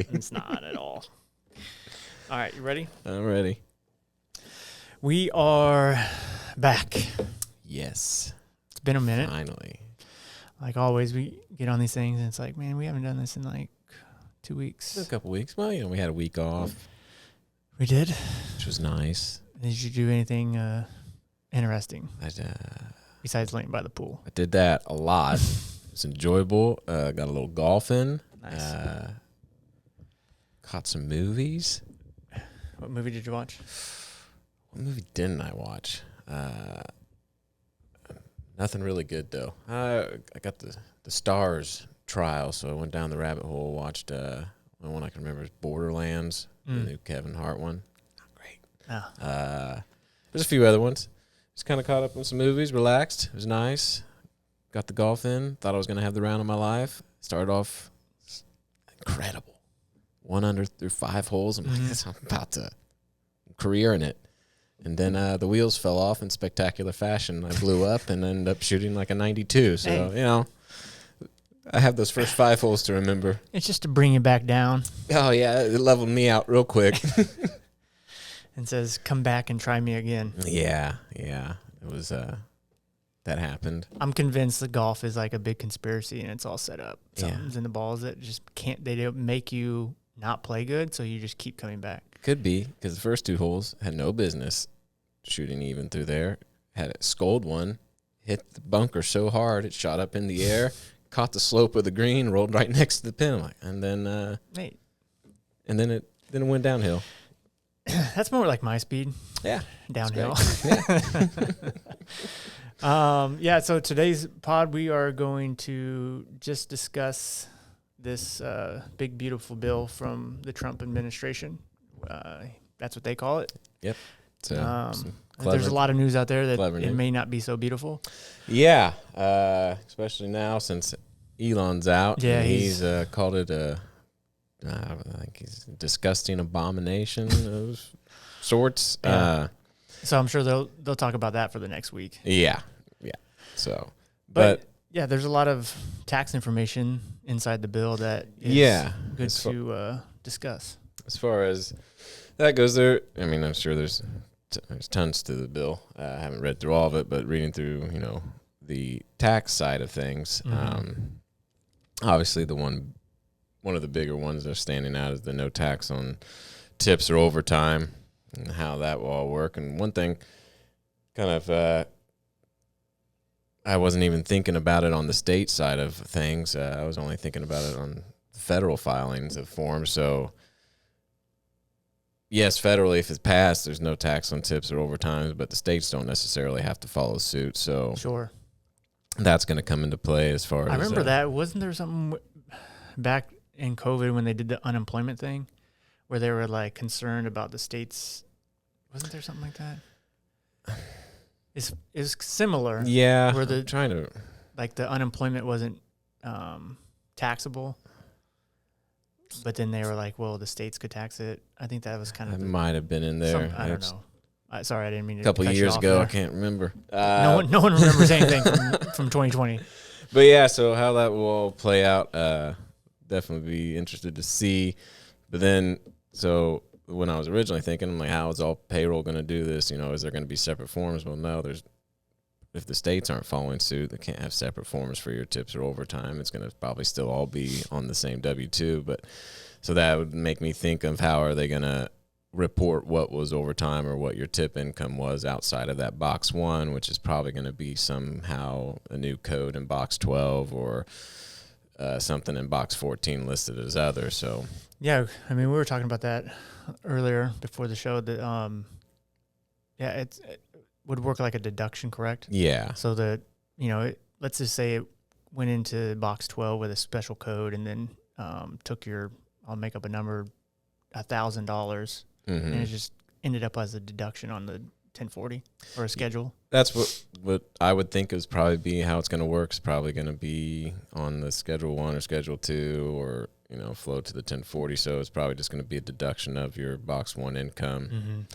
really. It's not at all. All right, you ready? I'm ready. We are back. Yes. It's been a minute. Finally. Like always, we get on these things and it's like, man, we haven't done this in like 2 weeks. A couple weeks. Well, we had a week off. We did? Which was nice. Did you do anything interesting I besides laying by the pool? did that a lot. It was enjoyable. Got a little golf in. Nice. Caught some movies. What movie did you watch? What movie didn't I watch? Nothing really good, though. I got the Stars trial, so I went down the rabbit hole, watched one I can remember is Borderlands, the new Kevin Hart one. Not great. Oh. There's a few other ones. Just kind of caught up on some movies, relaxed. It was nice. Got the golf in. Thought I was going to have the round of my life. Started off incredible. 1 under through 5 holes. I'm like, I'm about to career in it. And then the wheels fell off in spectacular fashion. I blew up and ended up shooting like a 92. So, I have those first 5 holes to remember. It's just to bring you back down. Oh, yeah. It leveled me out real quick. And says, come back and try me again. Yeah. It was, that happened. I'm convinced that golf is like a big conspiracy and it's all set up. Yeah. Something's in the balls that just they don't make you not play good, so you just keep coming back. Could be, because the first 2 holes had no business shooting even through there. Had it scold one, hit the bunker so hard it shot up in the air, caught the slope of the green, rolled right next to the pin, and then it went downhill. That's more like my speed. Yeah, downhill. Yeah. So today's pod, we are going to just discuss this big, beautiful bill from the Trump administration. That's what they call it. Yep. There's a lot of news out there that it may not be so beautiful. Yeah, especially now since Elon's out. Yeah, he's called it I think he's a disgusting abomination of sorts. Yeah. So I'm sure they'll talk about that for the next week. Yeah. So, but yeah, there's a lot of tax information inside the bill that is good to discuss. As far as that goes, I'm sure there's tons to the bill. I haven't read through all of it, but reading through, the tax side of things, obviously one of the bigger ones that are standing out is the no tax on tips or overtime and how that will all work. And one thing kind of I wasn't even thinking about it on the state side of things. I was only thinking about it on federal filings of forms. So, yes, federally, if it's passed, there's no tax on tips or overtimes, but the states don't necessarily have to follow suit. So, sure, that's going to come into play as far as... I remember that. Wasn't there something back in COVID when they did the unemployment thing where they were like concerned about the states? Wasn't there something like that? It's similar. Yeah, where I'm trying to... Like the unemployment wasn't taxable, but then they were like, well, the states could tax it. I think that was kind of... It might have been in there. I don't know. Sorry, I didn't mean to... A couple of years ago, I can't remember. No one remembers anything from 2020. But yeah, so how that will all play out, definitely be interested to see. But then, so when I was originally thinking, I'm like, how is all payroll going to do this? Is there going to be separate forms? Well, no, if the states aren't following suit, they can't have separate forms for your tips or overtime. It's going to probably still all be on the same W-2. But so that would make me think of how are they going to report what was overtime or what your tip income was outside of that box 1, which is probably going to be somehow a new code in box 12 or something in box 14 listed as other. So yeah, we were talking about that earlier before the show that it would work like a deduction, correct? Yeah. So that let's just say it went into box 12 with a special code and then took I'll make up a number, $1,000, and it just ended up as a deduction on the 1040 or a schedule. That's what I would think is probably be how it's going to work. It's probably going to be on the Schedule 1 or Schedule 2 or, flow to the 1040. So it's probably just going to be a deduction of your Box 1 income.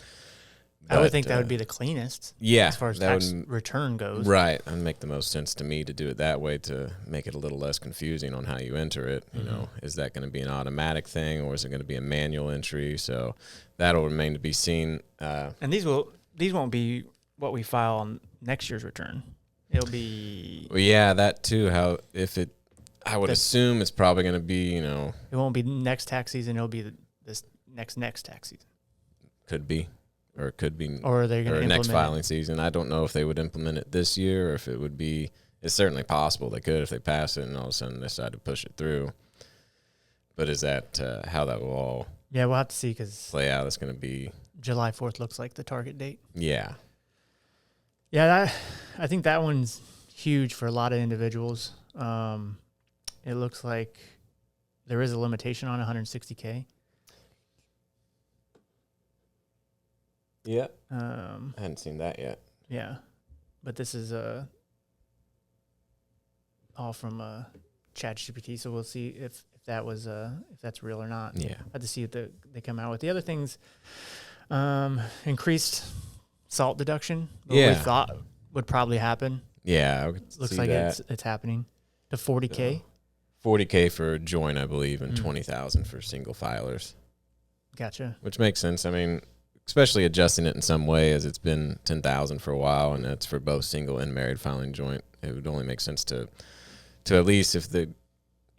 I would think that would be the cleanest. Yeah. As far as tax return goes. Right. It would make the most sense to me to do it that way to make it a little less confusing on how you enter it. You know, is that going to be an automatic thing or is it going to be a manual entry? So that'll remain to be seen. And these won't be what we file on next year's return. It'll be. Well, yeah, that too. I would assume it's probably going to be, you know. It won't be next tax season. It'll be this next tax season. Could be. Or it could be, or are they going to next filing season. I don't know if they would implement it this year or if it would be. It's certainly possible they could if they pass it and all of a sudden decide to push it through. But is that how that will all? Yeah, we'll have to see because play out. It's going to be July 4th looks like the target date. Yeah. Yeah, I think that one's huge for a lot of individuals. It looks like there is a limitation on $160K. Yeah. I hadn't seen that yet. Yeah. But this is all from ChatGPT, so we'll see if that was if that's real or not. Yeah. I have to see what they come out with. The other things, increased salt deduction. What we thought would probably happen. Yeah. Looks like it's happening to 40K. 40K for joint, I believe, and 20,000 for single filers. Gotcha. Which makes sense. I mean, especially adjusting it in some way, as it's been 10,000 for a while, and that's for both single and married filing joint. It would only make sense to at least if they,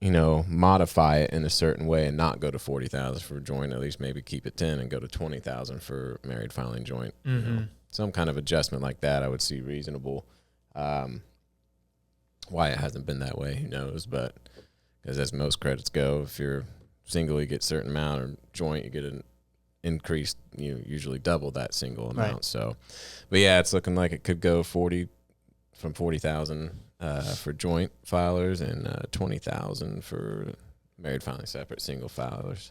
modify it in a certain way and not go to 40,000 for joint. At least maybe keep it 10 and go to 20,000 for married filing joint. Mm-hmm. Some kind of adjustment like that, I would see reasonable. Why it hasn't been that way, who knows? But because as most credits go, if you're single, you get a certain amount, or joint, you get an increased, usually double that single amount. Right. So, but yeah, it's looking like it could go 40,000 for joint filers and 20,000 for married filing separate single filers.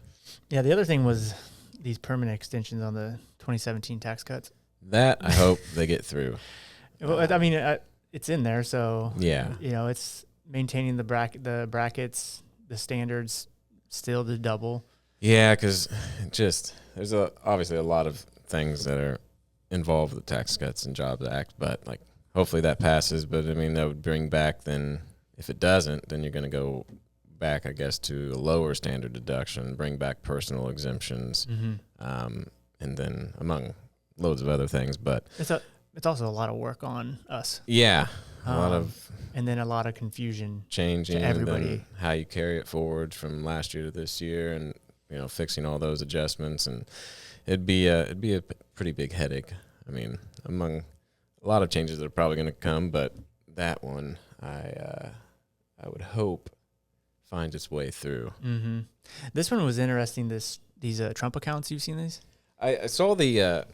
Yeah, the other thing was these permanent extensions on the 2017 tax cuts. That I hope they get through. Well, I mean, it's in there, so yeah, it's maintaining the brackets, the standards, still the double. Yeah, because there's obviously a lot of things that are involved with the Tax Cuts and Jobs Act, but like hopefully that passes. But I mean, that would bring back then. If it doesn't, then you're going to go back, I guess, to a lower standard deduction, bring back personal exemptions, and then among loads of other things. But it's also a lot of work on us. Yeah, a lot of and then a lot of confusion changing to everybody. And then how you carry it forward from last year to this year, and fixing all those adjustments, and it'd be a pretty big headache. I mean, among a lot of changes that are probably going to come, but that one I would hope finds its way through. Mm-hmm. This one was interesting. These Trump accounts, you've seen these? I saw the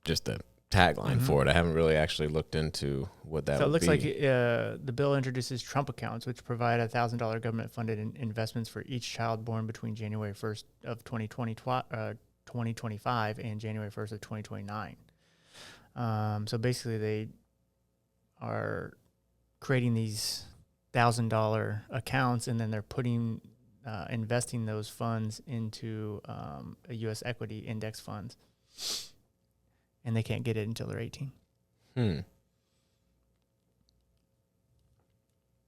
just the tagline for it. I haven't really actually looked into what that would be. So it looks like the bill introduces Trump accounts, which provide $1,000 government-funded investments for each child born between January 1st of 2025 and January 1st of 2029. So basically, they are creating these $1,000 accounts, and then they're putting investing those funds into a U.S. equity index funds. And they can't get it until they're 18.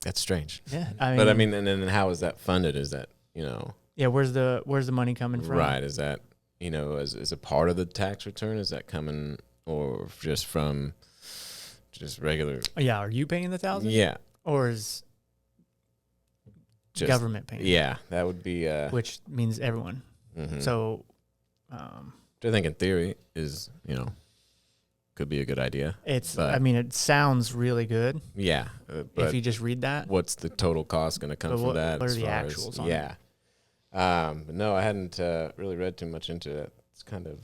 That's strange. Yeah, and then how is that funded? Is that Yeah, where's the money coming from? Right. Is that as a part of the tax return? Is that coming or just from just regular? Yeah. Are you paying the $1,000? Yeah. Or is just government paying? Yeah, that would be. Which means everyone. Mm-hmm. So. Which I think in theory is, could be a good idea. It sounds really good. Yeah. But if you just read that. What's the total cost going to come from that? What are the actuals on it? But no, I hadn't really read too much into it. It's kind of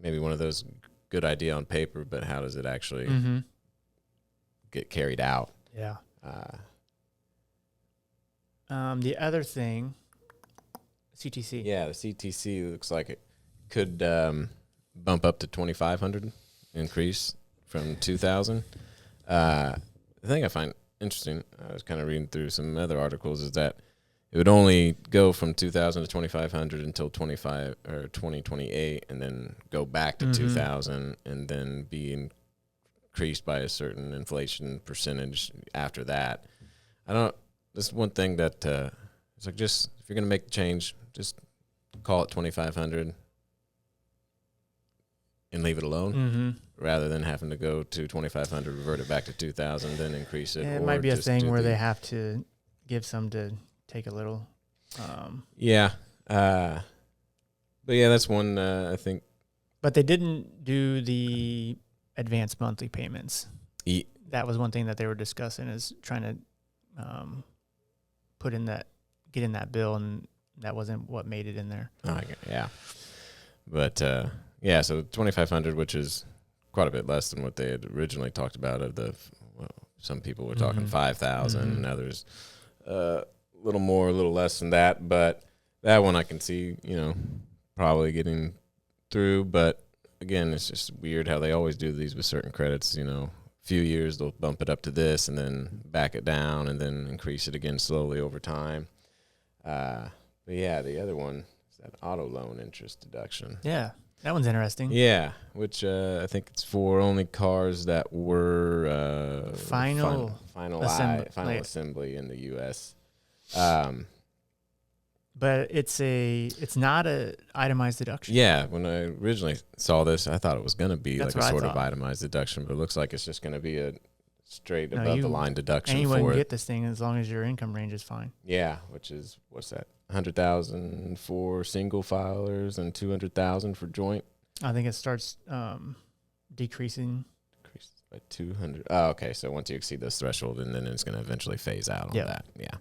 maybe one of those good idea on paper, but how does it actually get carried out? Yeah. The other thing, CTC. Yeah, the CTC looks like it could bump up to 2,500, increase from 2,000. The thing I find interesting, I was kind of reading through some other articles, is that it would only go from 2,000 to 2,500 until 2028, and then go back to 2,000, and then be increased by a certain inflation percentage after that. This is one thing that it's like, just if you're gonna make the change, just call it 2,500 and leave it alone, rather than having to go to 2,500, revert it back to 2,000, then increase it. It might be a thing where they have to give some to take a little. Yeah. But yeah, that's one, I think. But they didn't do the advanced monthly payments. That was one thing that they were discussing, is trying to get in that bill, and that wasn't what made it in there. Yeah. But yeah, so 2,500, which is quite a bit less than what they had originally talked about. Some people were talking 5,000, and others a little more, a little less than that. But that one I can see, probably getting through. But again, it's just weird how they always do these with certain credits. A few years they'll bump it up to this, and then back it down, and then increase it again slowly over time. But yeah, the other one is that auto loan interest deduction. Yeah, that one's interesting. Yeah, which I think it's for only cars that were final assembly in the U.S. But it's not a itemized deduction. Yeah, when I originally saw this, I thought it was going to be like a sort of itemized deduction, but it looks like it's just going to be a straight above the line deduction. Anyone for can it. get this thing as long as your income range is fine. Yeah, which is, what's that? 100,000 for single filers and 200,000 for joint. I think it starts decreasing. Decreases by 200. Oh, okay. So once you exceed this threshold, and then it's going to eventually phase out on that. Yeah.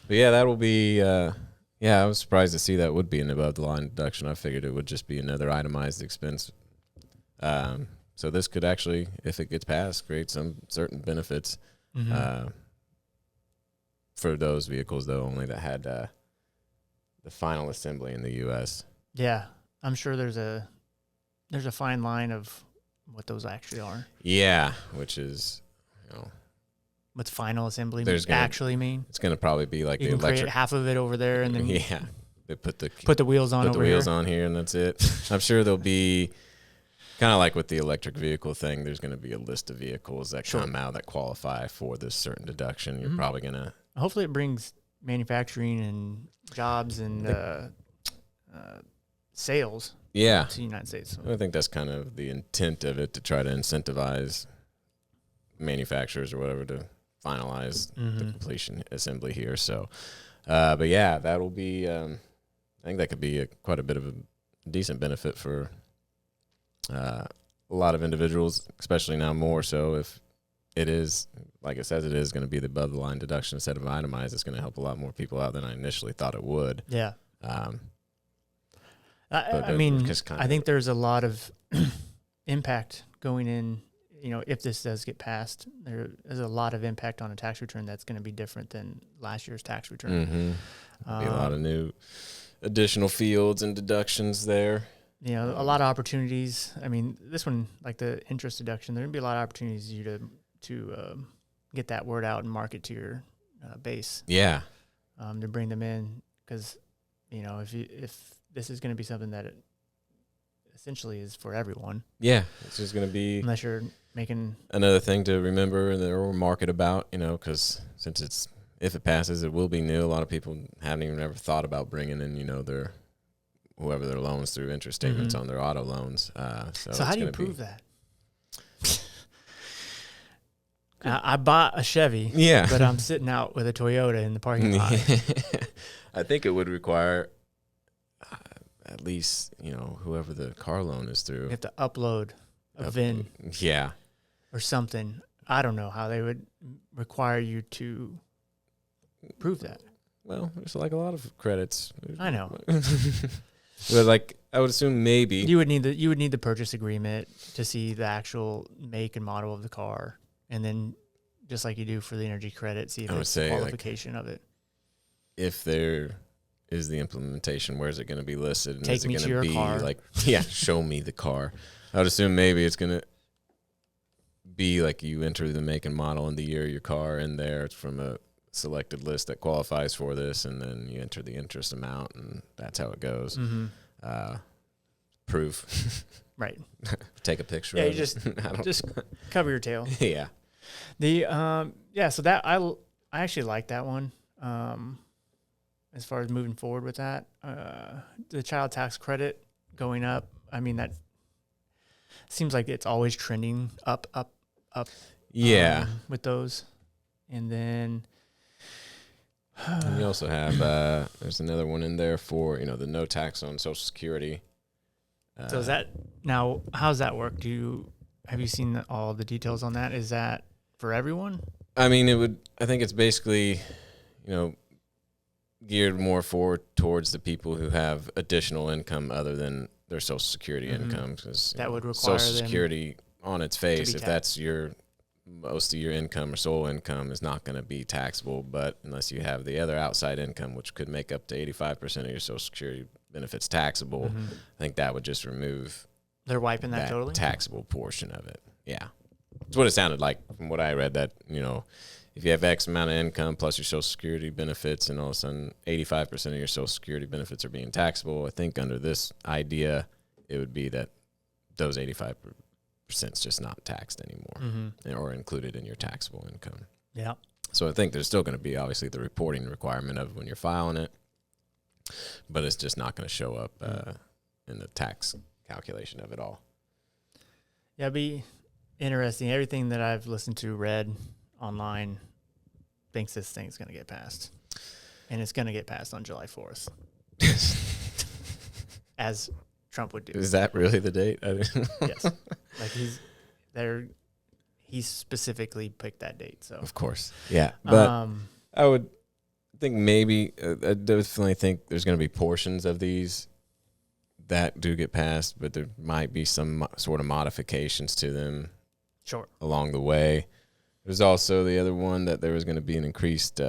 But yeah, that will be. Yeah, I was surprised to see that would be an above the line deduction. I figured it would just be another itemized expense. So this could actually, if it gets passed, create some certain benefits for those vehicles, though, only that had the final assembly in the U.S. Yeah, I'm sure there's a fine line of what those actually are. Yeah, which is, what's final assembly actually mean? It's going to probably be like you the can electric. Create half of it over there, and then they put the wheels on. Put the wheels on here, and that's it. I'm sure there'll be kind of like with the electric vehicle thing. There's going to be a list of vehicles that come out that qualify for this certain deduction. You're probably going to. Hopefully, it brings manufacturing and jobs and sales. Yeah, to the United States. I think that's kind of the intent of it, to try to incentivize manufacturers or whatever to finalize the completion assembly here. So, but yeah, that'll be. I think that could be quite a bit of a decent benefit for a lot of individuals, especially now more so if it is, like it says, it is going to be the above the line deduction instead of itemized. It's going to help a lot more people out than I initially thought it would. Yeah. I mean, I think there's a lot of impact going in. If this does get passed, there's a lot of impact on a tax return that's going to be different than last year's tax return. Be a lot of new additional fields and deductions there. A lot of opportunities. I mean, this one, like the interest deduction, there's going to be a lot of opportunities for you to get that word out and market to your base. Yeah. To bring them in, because if this is going to be something that essentially is for everyone. Yeah, it's just going to be, unless you're making another thing to remember or market about, because if it passes, it will be new. A lot of people haven't even ever thought about bringing in, their whoever their loans through interest statements on their auto loans. So how do you prove that? I bought a Chevy, but I'm sitting out with a Toyota in the parking lot. I think it would require at least, whoever the car loan is through. You have to upload a VIN. Yeah. Or something. I don't know how they would require you to prove that. Well, there's like a lot of credits. I know. But I would assume maybe you would need the purchase agreement to see the actual make and model of the car, and then just like you do for the energy credit, see if it's qualification of it. If there is the implementation, where is it going to be listed? And Take is it me to your car. Show me the car. I would assume maybe it's going to be like you enter the make and model and the year of your car in there. It's from a selected list that qualifies for this, and then you enter the interest amount, and that's how it goes. Proof. Right. Take a picture. Yeah, of you just cover your tail. Yeah. So that I actually like that one. As far as moving forward with that, the child tax credit going up. I mean, that seems like it's always trending up. Yeah. With those, and then and you also have there's another one in there for the no tax on Social Security. So is that now? How does that work? Have you seen all the details on that? Is that for everyone? I mean, I think it's basically, geared more forward towards the people who have additional income other than their Social Security income, because that would require Social them Security on its face, if taxed. that's most of your income or sole income, is not going to be taxable. But unless you have the other outside income, which could make up to 85% of your Social Security benefits taxable, I think that would just remove They're wiping that totally? taxable portion of it. Yeah. That's what it sounded like from what I read, that, if you have X amount of income plus your Social Security benefits, and all of a sudden 85% of your Social Security benefits are being taxable, I think under this idea, it would be that those 85% is just not taxed anymore or included in your taxable income. Yeah. So I think there's still going to be obviously the reporting requirement of when you're filing it, but it's just not going to show up in the tax calculation of it all. Yeah, it'd be interesting. Everything that I've listened to, read online, thinks this thing's going to get passed. And it's going to get passed on July 4th. As Trump would do. Is that really the date? Yes. Like he specifically picked that date. So of course. Yeah. But I would think maybe, I definitely think there's going to be portions of these that do get passed, but there might be some sort of modifications to them along the way. There's also the other one that there was going to be an increased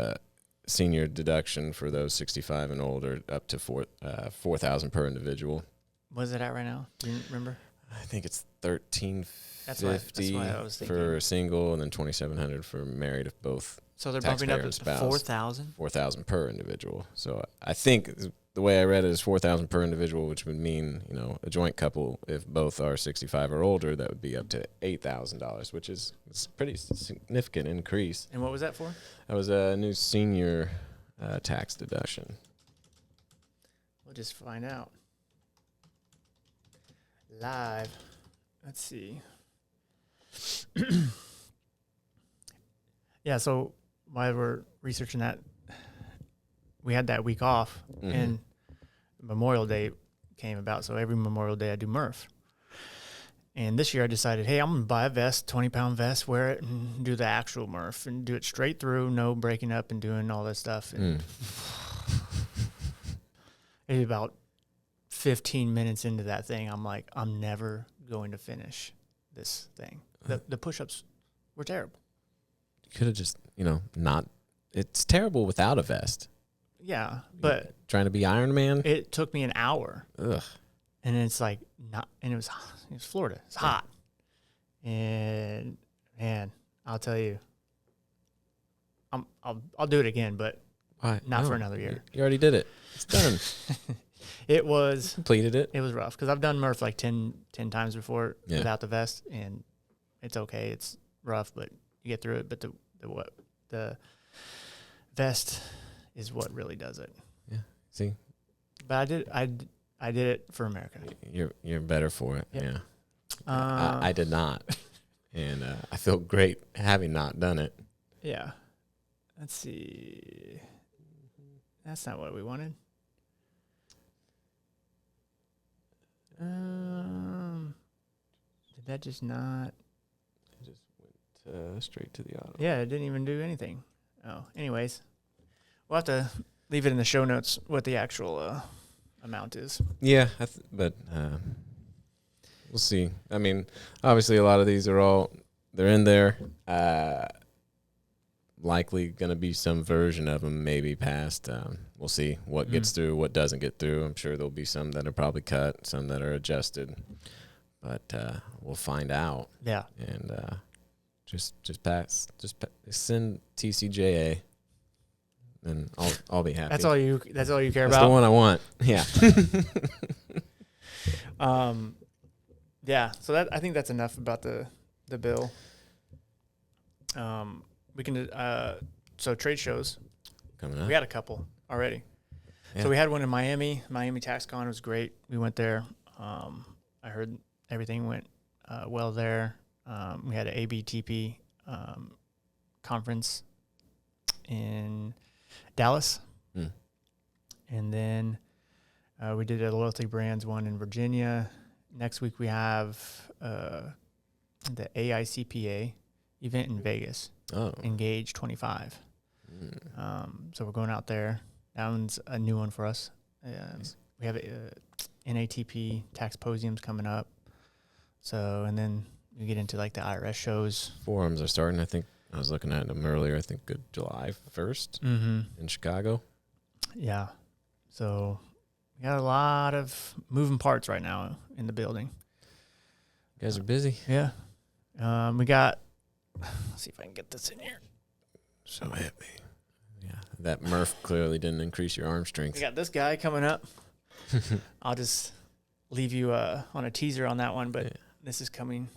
senior deduction for those 65 and older, up to $4,000 per individual. What's it at right now? Do you remember? I think it's $1,350 that's what I was thinking. for a single, and then $2,700 for married if both. So they're bumping up to $4,000? $4,000 per individual. So I think the way I read it is $4,000 per individual, which would mean, a joint couple, if both are 65 or older, that would be up to $8,000, which is a pretty significant increase. And what was that for? That was a new senior tax deduction. We'll just find out. Live. Let's see. Yeah, so while we're researching that, we had that week off, and Memorial Day came about. So every Memorial Day I do Murph. And this year I decided, hey, I'm going to buy a vest, 20-pound vest, wear it, and do the actual Murph, and do it straight through, no breaking up and doing all that stuff. And it was about 15 minutes into that thing, I'm like, I'm never going to finish this thing. The push-ups were terrible. You could have just, not. It's terrible without a vest. Yeah, but trying to be Iron Man. It took me an hour. Ugh. And it's like not, and it was Florida. It's hot, and man, I'll tell you, I'll do it again, but not for another year. You already did it. It's done. It was completed it. It was rough because I've done Murph like 10 times before without the vest, and it's okay. It's rough, but you get through it. But the vest is what really does it. Yeah. See. But I did it for America. You're better for it. Yep. Yeah. I did not, and I feel great having not done it. Yeah. Let's see. That's not what we wanted. Did that just not? It just went straight to the auto. Yeah, it didn't even do anything. Oh, anyways, we'll have to leave it in the show notes what the actual amount is. Yeah, but we'll see. I mean, obviously, a lot of these they're in there. Likely going to be some version of them maybe passed. We'll see what gets through, what doesn't get through. I'm sure there'll be some that are probably cut, some that are adjusted, but we'll find out. Yeah. And just send TCJA. then I'll be happy. That's all you care That's about. the one I want. Yeah. Yeah. So I think that's enough about the bill. We can so trade shows. Coming up. We had a couple already. Yeah. So we had one in Miami. Miami TaxCon was great. We went there. I heard everything went well there. We had an ABTP conference in Dallas. And then we did a loyalty brands one in Virginia. Next week we have the AICPA event in Vegas. Oh. Engage 25. So we're going out there. That one's a new one for us. We have NATP tax posiums coming up. So, and then we get into like the IRS shows. Forums are starting. I think I was looking at them earlier. I think good July 1st in Chicago. Yeah. So we got a lot of moving parts right now in the building. You guys are busy. Yeah. We got, let's see if I can get this in here. So happy. Yeah. That Murph clearly didn't increase your arm strength. We got this guy coming up. I'll just leave you on a teaser on that one, but this is coming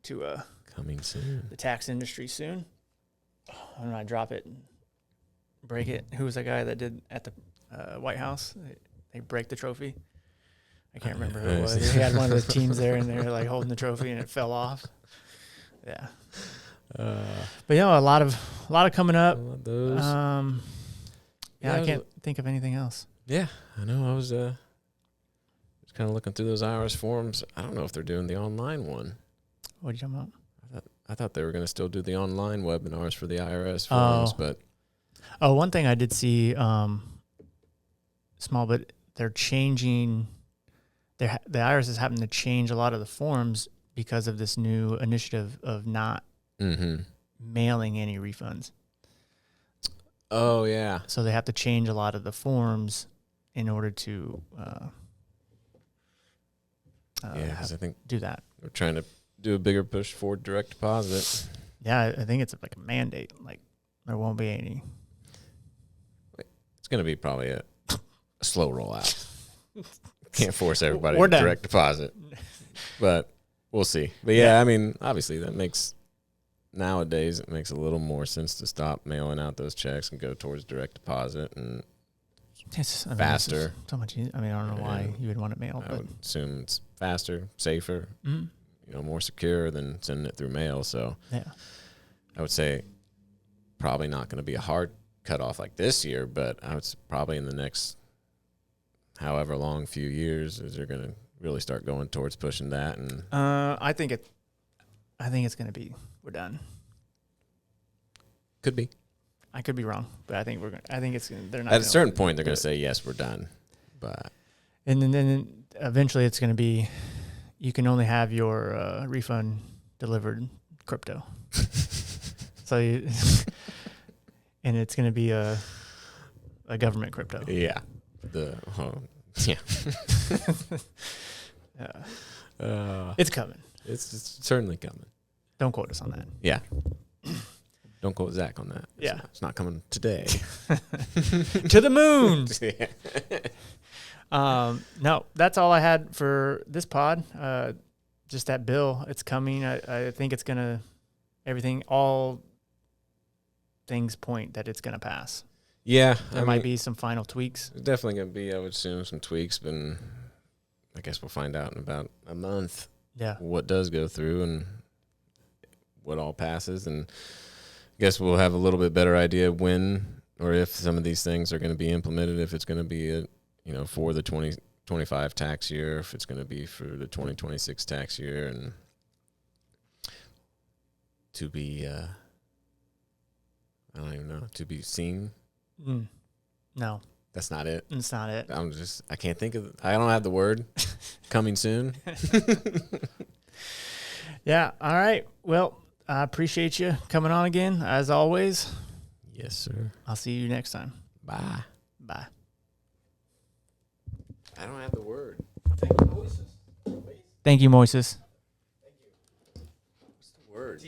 to coming soon. The tax industry soon. I'm going to drop it and break it. Who was that guy that did at the White House? They break the trophy. I can't remember who it was. He had one of the teams there, and they were like holding the trophy, and it fell off. Yeah. But a lot of coming up. Those. I can't think of anything else. Yeah, I know. I was just kind of looking through those IRS forums. I don't know if they're doing the online one. What are you talking about? I thought they were going to still do the online webinars for the IRS forums, but one thing I did see, small, but they're changing. The IRS is having to change a lot of the forms because of this new initiative of not mailing any refunds. Oh yeah. So they have to change a lot of the forms in order to because I think do that. we're trying to do a bigger push for direct deposit. Yeah, I think it's like a mandate. Like there won't be any. It's going to be probably a slow rollout. Can't force everybody We're to done. direct deposit, but we'll see. But yeah, I mean, obviously nowadays it makes a little more sense to stop mailing out those checks and go towards direct deposit and faster. So much easier. I mean, I don't know why you would want it mailed. I would assume it's faster, safer, more secure than sending it through mail. So yeah, I would say probably not going to be a hard cutoff like this year, but I would probably in the next however long few years is they're going to really start going towards pushing that. And I think it's going to be we're done. Could be. I could be wrong, but I think it's they're not at a certain point they're going to say yes, we're done. But and then eventually it's going to be you can only have your refund delivered crypto. So and it's going to be a government crypto. Yeah. It's coming. It's certainly coming. Don't quote us on that. Yeah. Don't quote Zac on that. It's not coming today. To the moon. No, that's all I had for this pod. Just that bill. It's coming. I think it's going to all things point that it's going to pass. Yeah. There might be some final tweaks. There's definitely going to be, I would assume, some tweaks, but I guess we'll find out in about a month. Yeah. What does go through and what all passes. And I guess we'll have a little bit better idea when or if some of these things are going to be implemented, if it's going to be, for the 2025 tax year, if it's going to be for the 2026 tax year, and to be, I don't even know, to be seen. No. That's not it. It's not it. I can't think of, I don't have the word. Coming soon. Yeah. All right. Well, I appreciate you coming on again, as always. Yes, sir. I'll see you next time. Bye. Bye. I don't have the word. Thank you, Moises. What's the word?